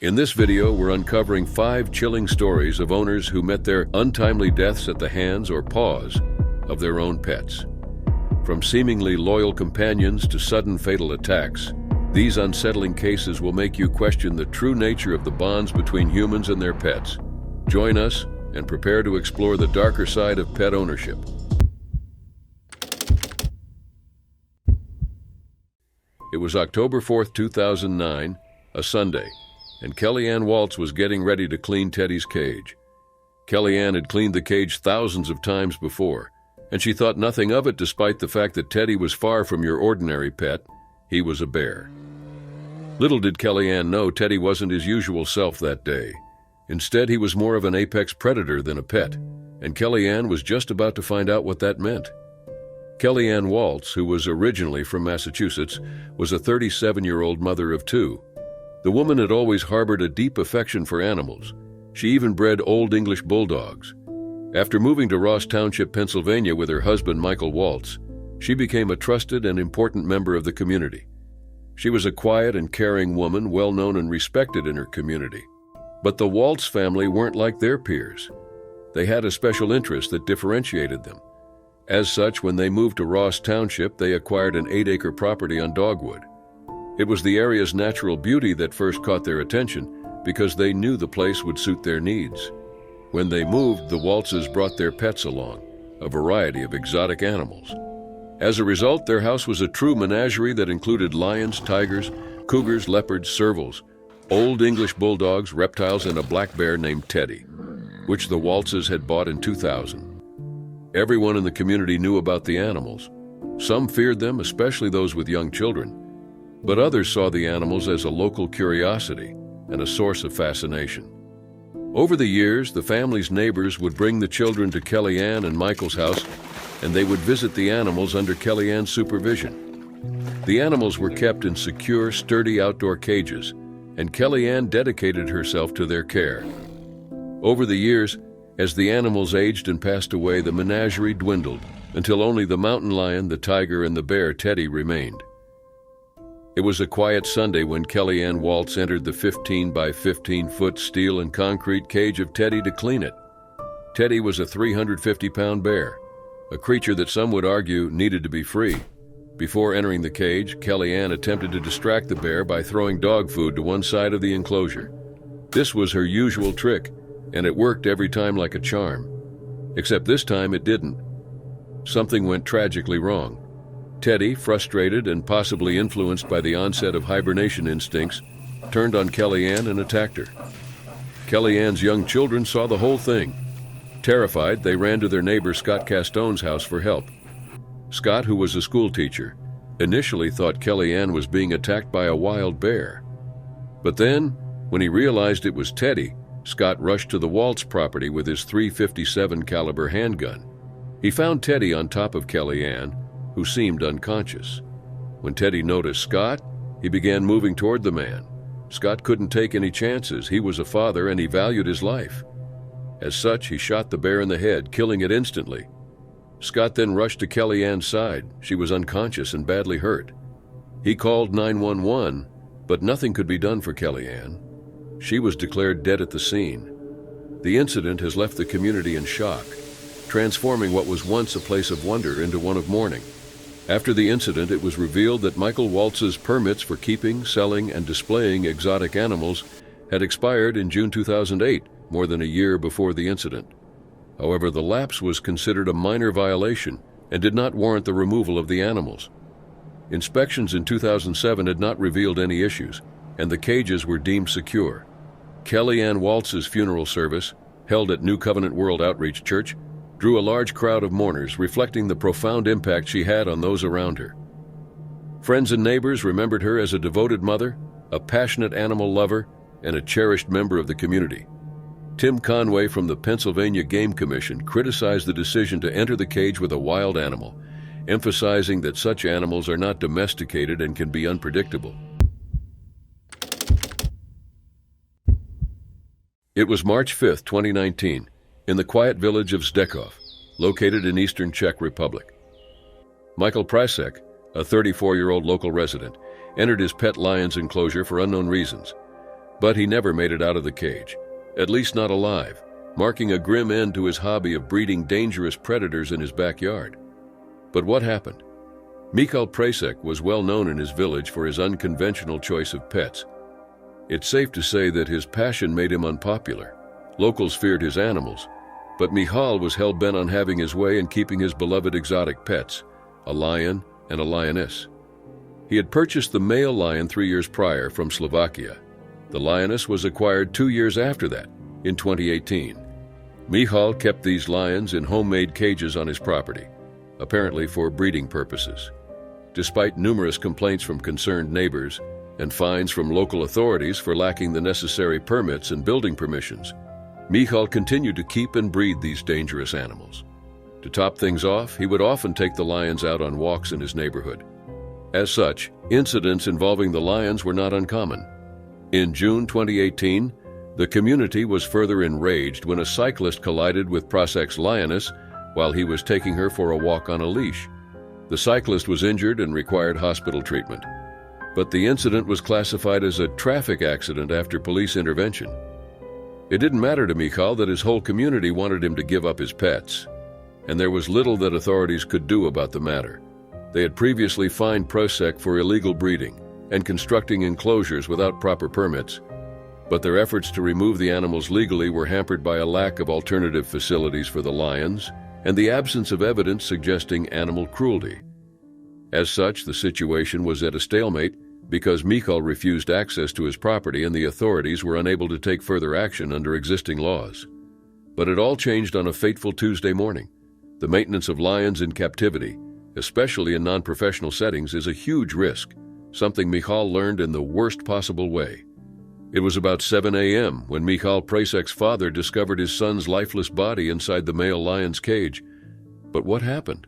In this video, we're uncovering 5 chilling stories of owners who met their untimely deaths at the hands or paws of their own pets. From seemingly loyal companions to sudden fatal attacks, these unsettling cases will make you question the true nature of the bonds between humans and their pets. Join us and prepare to explore the darker side of pet ownership. It was October 4th, 2009, a Sunday, and Kellyanne Waltz was getting ready to clean Teddy's cage. Kellyanne had cleaned the cage thousands of times before, and she thought nothing of it despite the fact that Teddy was far from your ordinary pet. He was a bear. Little did Kellyanne know Teddy wasn't his usual self that day. Instead, he was more of an apex predator than a pet, and Kellyanne was just about to find out what that meant. Kellyanne Waltz, who was originally from Massachusetts, was a 37-year-old mother of 2. The woman had always harbored a deep affection for animals. She even bred Old English bulldogs. After moving to Ross Township, Pennsylvania with her husband Michael Waltz, she became a trusted and important member of the community. She was a quiet and caring woman, well known and respected in her community. But the Waltz family weren't like their peers. They had a special interest that differentiated them. As such, when they moved to Ross Township, they acquired an 8-acre property on Dogwood. It was the area's natural beauty that first caught their attention because they knew the place would suit their needs. When they moved, the Waltzes brought their pets along, a variety of exotic animals. As a result, their house was a true menagerie that included lions, tigers, cougars, leopards, servals, Old English bulldogs, reptiles, and a black bear named Teddy, which the Waltzes had bought in 2000. Everyone in the community knew about the animals. Some feared them, especially those with young children, but others saw the animals as a local curiosity and a source of fascination. Over the years, the family's neighbors would bring the children to Kellyanne and Michael's house, and they would visit the animals under Kellyanne's supervision. The animals were kept in secure, sturdy outdoor cages, and Kellyanne dedicated herself to their care. Over the years, as the animals aged and passed away, the menagerie dwindled until only the mountain lion, the tiger, and the bear, Teddy, remained. It was a quiet Sunday when Kellyanne Waltz entered the 15 by 15-foot steel and concrete cage of Teddy to clean it. Teddy was a 350-pound bear, a creature that some would argue needed to be free. Before entering the cage, Kellyanne attempted to distract the bear by throwing dog food to one side of the enclosure. This was her usual trick, and it worked every time like a charm. Except this time it didn't. Something went tragically wrong. Teddy, frustrated and possibly influenced by the onset of hibernation instincts, turned on Kellyanne and attacked her. Kellyanne's young children saw the whole thing. Terrified, they ran to their neighbor Scott Castone's house for help. Scott, who was a school teacher, initially thought Kellyanne was being attacked by a wild bear. But then, when he realized it was Teddy, Scott rushed to the Waltz property with his .357 caliber handgun. He found Teddy on top of Kellyanne, who seemed unconscious. When Teddy noticed Scott, he began moving toward the man. Scott couldn't take any chances. He was a father and he valued his life. As such, he shot the bear in the head, killing it instantly. Scott then rushed to Kellyanne's side. She was unconscious and badly hurt. He called 911, but nothing could be done for Kellyanne. She was declared dead at the scene. The incident has left the community in shock, transforming what was once a place of wonder into one of mourning. After the incident, it was revealed that Michael Waltz's permits for keeping, selling, and displaying exotic animals had expired in June 2008, more than a year before the incident. However, the lapse was considered a minor violation and did not warrant the removal of the animals. Inspections in 2007 had not revealed any issues, and the cages were deemed secure. Kellyanne Waltz's funeral service, held at New Covenant World Outreach Church, drew a large crowd of mourners, reflecting the profound impact she had on those around her. Friends and neighbors remembered her as a devoted mother, a passionate animal lover, and a cherished member of the community. Tim Conway from the Pennsylvania Game Commission criticized the decision to enter the cage with a wild animal, emphasizing that such animals are not domesticated and can be unpredictable. It was March 5, 2019, in the quiet village of Zdekov, located in eastern Czech Republic. Michael Prysek, a 34-year-old local resident, entered his pet lion's enclosure for unknown reasons. But he never made it out of the cage, at least not alive, marking a grim end to his hobby of breeding dangerous predators in his backyard. But what happened? Michal Prasek was well known in his village for his unconventional choice of pets. It's safe to say that his passion made him unpopular. Locals feared his animals, but Michal was hell-bent on having his way and keeping his beloved exotic pets, a lion and a lioness. He had purchased the male lion 3 years prior from Slovakia. The lioness was acquired 2 years after that, in 2018. Michal kept these lions in homemade cages on his property, apparently for breeding purposes. Despite numerous complaints from concerned neighbors and fines from local authorities for lacking the necessary permits and building permissions, Michal continued to keep and breed these dangerous animals. To top things off, he would often take the lions out on walks in his neighborhood. As such, incidents involving the lions were not uncommon. In June 2018, the community was further enraged when a cyclist collided with Prasek's lioness while he was taking her for a walk on a leash. The cyclist was injured and required hospital treatment. But the incident was classified as a traffic accident after police intervention. It didn't matter to Michal that his whole community wanted him to give up his pets, and there was little that authorities could do about the matter. They had previously fined Prasek for illegal breeding and constructing enclosures without proper permits, but their efforts to remove the animals legally were hampered by a lack of alternative facilities for the lions and the absence of evidence suggesting animal cruelty. As such, the situation was at a stalemate because Michal refused access to his property and the authorities were unable to take further action under existing laws. But it all changed on a fateful Tuesday morning. The maintenance of lions in captivity, especially in non-professional settings, is a huge risk, something Michal learned in the worst possible way. It was about 7 a.m. when Michal Prasek's father discovered his son's lifeless body inside the male lion's cage. But what happened?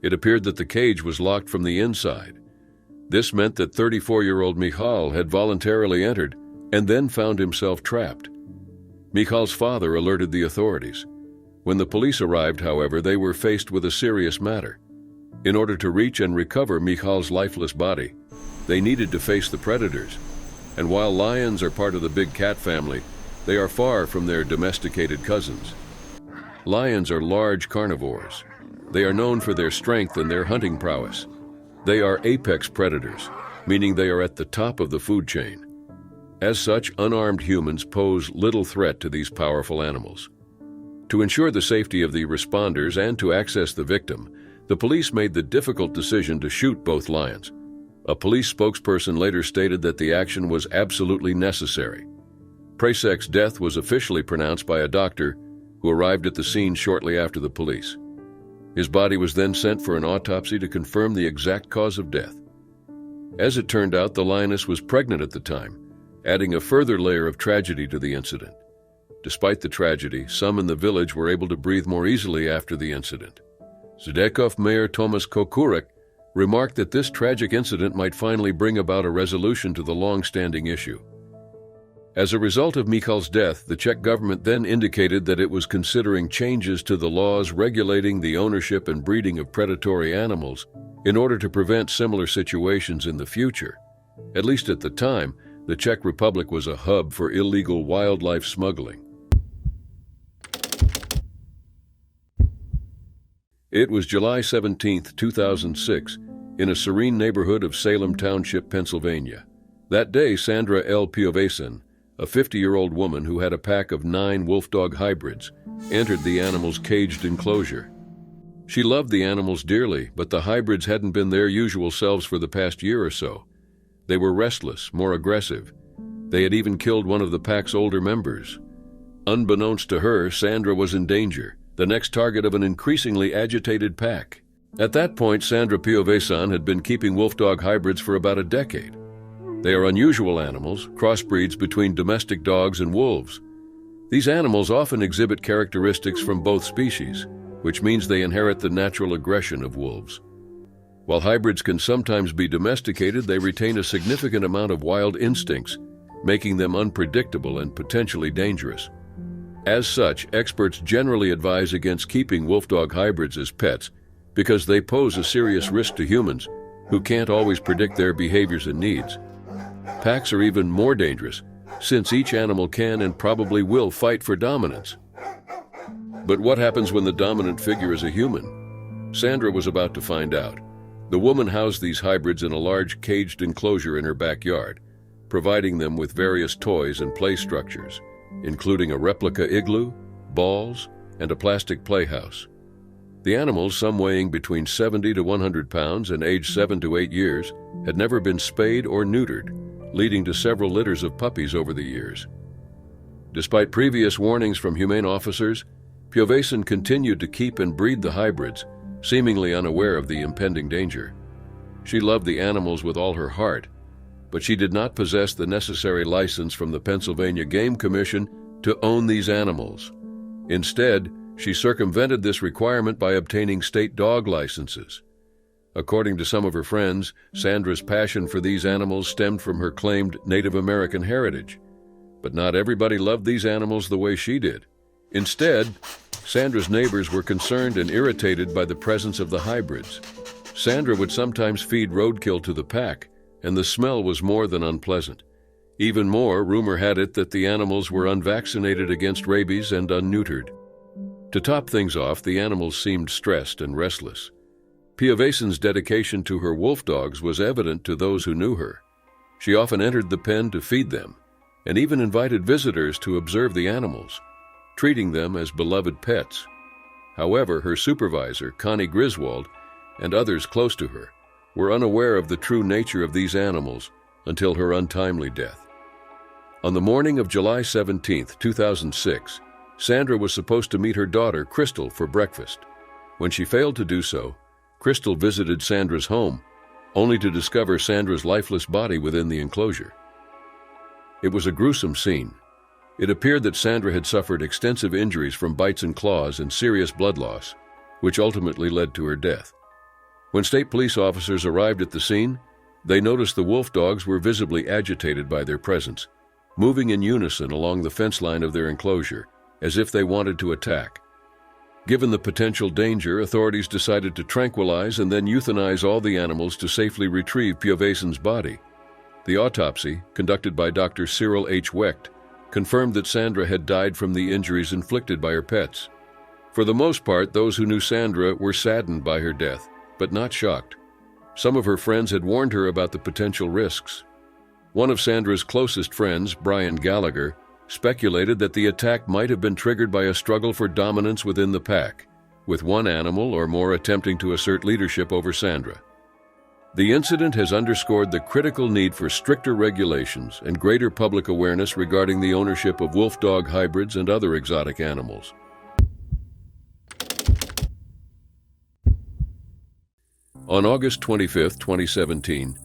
It appeared that the cage was locked from the inside. This meant that 34-year-old Michal had voluntarily entered and then found himself trapped. Michal's father alerted the authorities. When the police arrived, however, they were faced with a serious matter. In order to reach and recover Michal's lifeless body, they needed to face the predators. And while lions are part of the big cat family, they are far from their domesticated cousins. Lions are large carnivores. They are known for their strength and their hunting prowess. They are apex predators, meaning they are at the top of the food chain. As such, unarmed humans pose little threat to these powerful animals. To ensure the safety of the responders and to access the victim, the police made the difficult decision to shoot both lions. A police spokesperson later stated that the action was absolutely necessary. Prasek's death was officially pronounced by a doctor who arrived at the scene shortly after the police. His body was then sent for an autopsy to confirm the exact cause of death. As it turned out, the lioness was pregnant at the time, adding a further layer of tragedy to the incident. Despite the tragedy, some in the village were able to breathe more easily after the incident. Zdekov Mayor Tomas Kokurek remarked that this tragic incident might finally bring about a resolution to the long-standing issue. As a result of Michal's death, the Czech government then indicated that it was considering changes to the laws regulating the ownership and breeding of predatory animals in order to prevent similar situations in the future. At least at the time, the Czech Republic was a hub for illegal wildlife smuggling. It was July 17, 2006, in a serene neighborhood of Salem Township, Pennsylvania. That day, Sandra L. Piovesan, a 50-year-old woman who had a pack of 9 wolf-dog hybrids, entered the animals' caged enclosure. She loved the animals dearly, but the hybrids hadn't been their usual selves for the past year or so. They were restless, more aggressive. They had even killed one of the pack's older members. Unbeknownst to her, Sandra was in danger, the next target of an increasingly agitated pack. At that point, Sandra Piovesan had been keeping wolf-dog hybrids for about a decade. They are unusual animals, crossbreeds between domestic dogs and wolves. These animals often exhibit characteristics from both species, which means they inherit the natural aggression of wolves. While hybrids can sometimes be domesticated, they retain a significant amount of wild instincts, making them unpredictable and potentially dangerous. As such, experts generally advise against keeping wolf-dog hybrids as pets because they pose a serious risk to humans who can't always predict their behaviors and needs. Packs are even more dangerous since each animal can and probably will fight for dominance. But what happens when the dominant figure is a human? Sandra was about to find out. The woman housed these hybrids in a large caged enclosure in her backyard, providing them with various toys and play structures, including a replica igloo, balls, and a plastic playhouse. The animals, some weighing between 70 to 100 pounds and aged 7 to 8 years, had never been spayed or neutered, leading to several litters of puppies over the years. Despite previous warnings from humane officers, Piovesan continued to keep and breed the hybrids, seemingly unaware of the impending danger. She loved the animals with all her heart, but she did not possess the necessary license from the Pennsylvania Game Commission to own these animals. Instead, she circumvented this requirement by obtaining state dog licenses. According to some of her friends, Sandra's passion for these animals stemmed from her claimed Native American heritage. But not everybody loved these animals the way she did. Instead, Sandra's neighbors were concerned and irritated by the presence of the hybrids. Sandra would sometimes feed roadkill to the pack, and the smell was more than unpleasant. Even more, rumor had it that the animals were unvaccinated against rabies and unneutered. To top things off, the animals seemed stressed and restless. Piovesan's dedication to her wolf dogs was evident to those who knew her. She often entered the pen to feed them, and even invited visitors to observe the animals, treating them as beloved pets. However, her supervisor, Connie Griswold, and others close to her, were unaware of the true nature of these animals until her untimely death. On the morning of July 17, 2006, Sandra was supposed to meet her daughter, Crystal, for breakfast. When she failed to do so, Crystal visited Sandra's home, only to discover Sandra's lifeless body within the enclosure. It was a gruesome scene. It appeared that Sandra had suffered extensive injuries from bites and claws and serious blood loss, which ultimately led to her death. When state police officers arrived at the scene, they noticed the wolf dogs were visibly agitated by their presence, moving in unison along the fence line of their enclosure, as if they wanted to attack. Given the potential danger, authorities decided to tranquilize and then euthanize all the animals to safely retrieve Piovesan's body. The autopsy, conducted by Dr. Cyril H. Wecht, confirmed that Sandra had died from the injuries inflicted by her pets. For the most part, those who knew Sandra were saddened by her death, but not shocked. Some of her friends had warned her about the potential risks. One of Sandra's closest friends, Brian Gallagher, speculated that the attack might have been triggered by a struggle for dominance within the pack, with one animal or more attempting to assert leadership over Sandra. The incident has underscored the critical need for stricter regulations and greater public awareness regarding the ownership of wolf dog hybrids and other exotic animals. On August 25, 2017,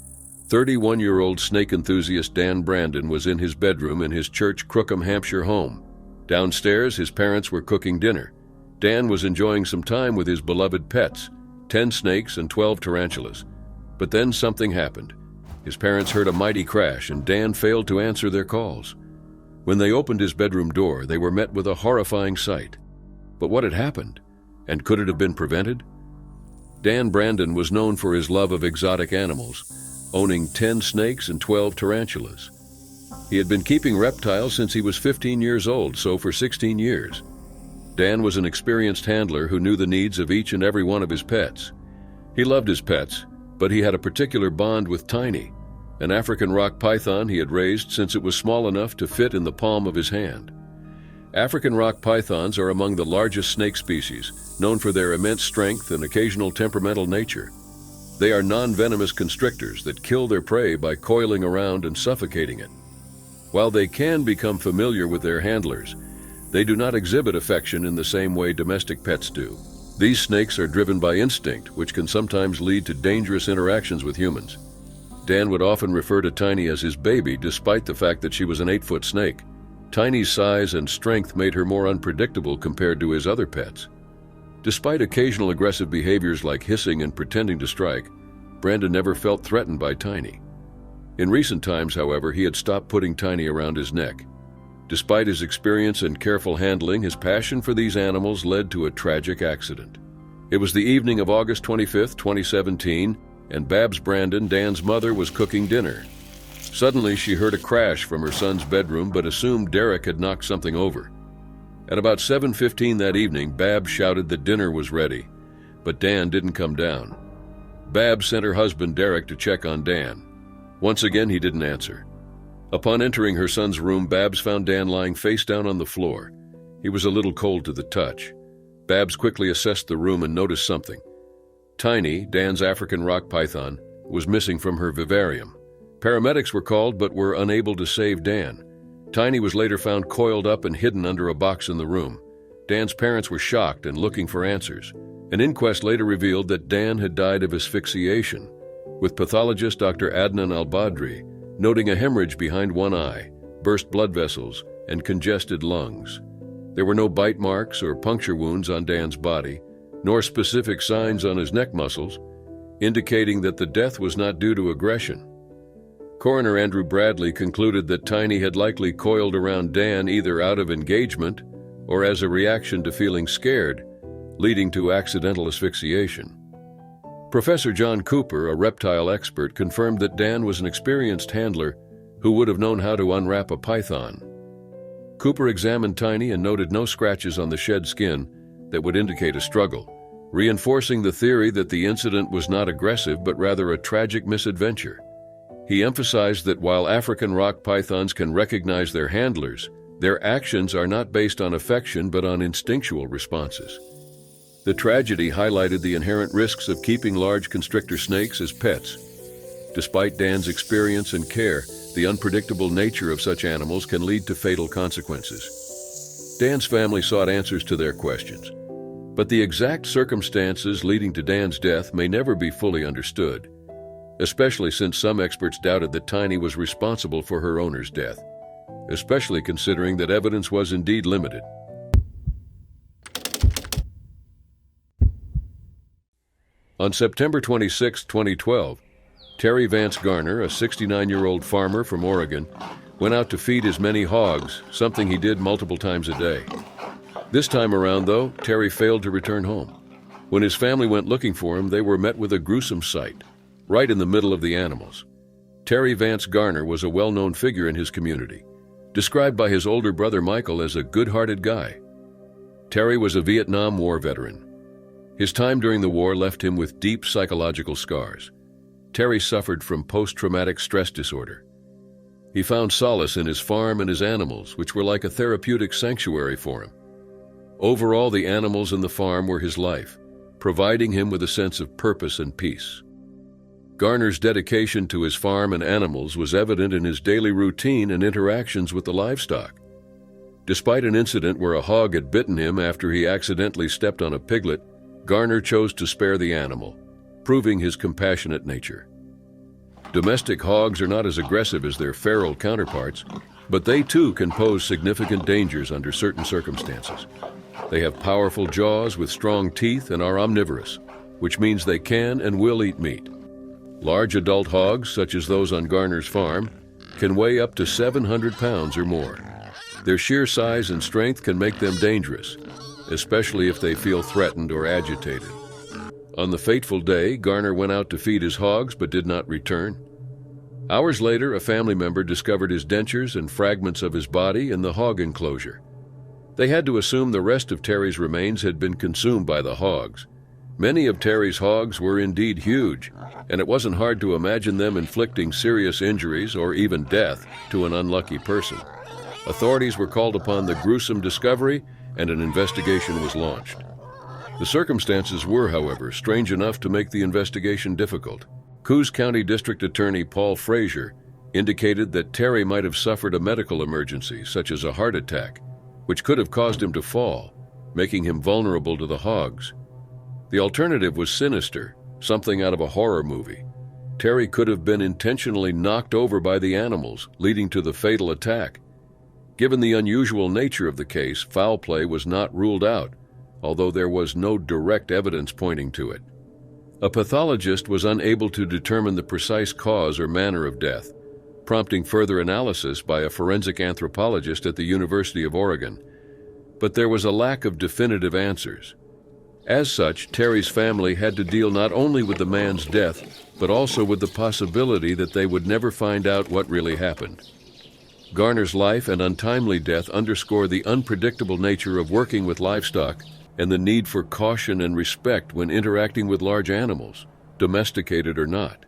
31-year-old snake enthusiast Dan Brandon was in his bedroom in his Church Crookham, Hampshire home. Downstairs, his parents were cooking dinner. Dan was enjoying some time with his beloved pets, 10 snakes and 12 tarantulas. But then something happened. His parents heard a mighty crash, and Dan failed to answer their calls. When they opened his bedroom door, they were met with a horrifying sight. But what had happened? And could it have been prevented? Dan Brandon was known for his love of exotic animals, owning 10 snakes and 12 tarantulas. He had been keeping reptiles since he was 15 years old, so for 16 years. Dan was an experienced handler who knew the needs of each and every one of his pets. He loved his pets, but he had a particular bond with Tiny, an African rock python he had raised since it was small enough to fit in the palm of his hand. African rock pythons are among the largest snake species, known for their immense strength and occasional temperamental nature. They are non-venomous constrictors that kill their prey by coiling around and suffocating it. While they can become familiar with their handlers, they do not exhibit affection in the same way domestic pets do. These snakes are driven by instinct, which can sometimes lead to dangerous interactions with humans. Dan would often refer to Tiny as his baby, despite the fact that she was an 8-foot snake. Tiny's size and strength made her more unpredictable compared to his other pets. Despite occasional aggressive behaviors like hissing and pretending to strike, Brandon never felt threatened by Tiny. In recent times, however, he had stopped putting Tiny around his neck. Despite his experience and careful handling, his passion for these animals led to a tragic accident. It was the evening of August 25, 2017, and Babs Brandon, Dan's mother, was cooking dinner. Suddenly, she heard a crash from her son's bedroom but assumed Derek had knocked something over. At about 7:15 that evening, Babs shouted that dinner was ready, but Dan didn't come down. Babs sent her husband Derek to check on Dan. Once again, he didn't answer. Upon entering her son's room, Babs found Dan lying face down on the floor. He was a little cold to the touch. Babs quickly assessed the room and noticed something. Tiny, Dan's African rock python, was missing from her vivarium. Paramedics were called but were unable to save Dan. Tiny was later found coiled up and hidden under a box in the room. Dan's parents were shocked and looking for answers. An inquest later revealed that Dan had died of asphyxiation, with pathologist Dr. Adnan al-Badri noting a hemorrhage behind one eye, burst blood vessels, and congested lungs. There were no bite marks or puncture wounds on Dan's body, nor specific signs on his neck muscles, indicating that the death was not due to aggression. Coroner Andrew Bradley concluded that Tiny had likely coiled around Dan either out of engagement or as a reaction to feeling scared, leading to accidental asphyxiation. Professor John Cooper, a reptile expert, confirmed that Dan was an experienced handler who would have known how to unwrap a python. Cooper examined Tiny and noted no scratches on the shed skin that would indicate a struggle, reinforcing the theory that the incident was not aggressive but rather a tragic misadventure. He emphasized that while African rock pythons can recognize their handlers, their actions are not based on affection but on instinctual responses. The tragedy highlighted the inherent risks of keeping large constrictor snakes as pets. Despite Dan's experience and care, the unpredictable nature of such animals can lead to fatal consequences. Dan's family sought answers to their questions, but the exact circumstances leading to Dan's death may never be fully understood, especially since some experts doubted that Tiny was responsible for her owner's death, especially considering that evidence was indeed limited. On September 26, 2012, Terry Vance Garner, a 69-year-old farmer from Oregon, went out to feed his many hogs, something he did multiple times a day. This time around, though, Terry failed to return home. When his family went looking for him, they were met with a gruesome sight, right in the middle of the animals. Terry Vance Garner was a well-known figure in his community, described by his older brother Michael as a good-hearted guy. Terry was a Vietnam War veteran. His time during the war left him with deep psychological scars. Terry suffered from post-traumatic stress disorder. He found solace in his farm and his animals, which were like a therapeutic sanctuary for him. Overall, the animals and the farm were his life, providing him with a sense of purpose and peace. Garner's dedication to his farm and animals was evident in his daily routine and interactions with the livestock. Despite an incident where a hog had bitten him after he accidentally stepped on a piglet, Garner chose to spare the animal, proving his compassionate nature. Domestic hogs are not as aggressive as their feral counterparts, but they too can pose significant dangers under certain circumstances. They have powerful jaws with strong teeth and are omnivorous, which means they can and will eat meat. Large adult hogs, such as those on Garner's farm, can weigh up to 700 pounds or more. Their sheer size and strength can make them dangerous, especially if they feel threatened or agitated. On the fateful day, Garner went out to feed his hogs but did not return. Hours later, a family member discovered his dentures and fragments of his body in the hog enclosure. They had to assume the rest of Terry's remains had been consumed by the hogs. Many of Terry's hogs were indeed huge, and it wasn't hard to imagine them inflicting serious injuries or even death to an unlucky person. Authorities were called upon the gruesome discovery, and an investigation was launched. The circumstances were, however, strange enough to make the investigation difficult. Coos County District Attorney Paul Frazier indicated that Terry might have suffered a medical emergency, such as a heart attack, which could have caused him to fall, making him vulnerable to the hogs. The alternative was sinister, something out of a horror movie. Terry could have been intentionally knocked over by the animals, leading to the fatal attack. Given the unusual nature of the case, foul play was not ruled out, although there was no direct evidence pointing to it. A pathologist was unable to determine the precise cause or manner of death, prompting further analysis by a forensic anthropologist at the University of Oregon. But there was a lack of definitive answers. As such, Terry's family had to deal not only with the man's death, but also with the possibility that they would never find out what really happened. Garner's life and untimely death underscore the unpredictable nature of working with livestock and the need for caution and respect when interacting with large animals, domesticated or not.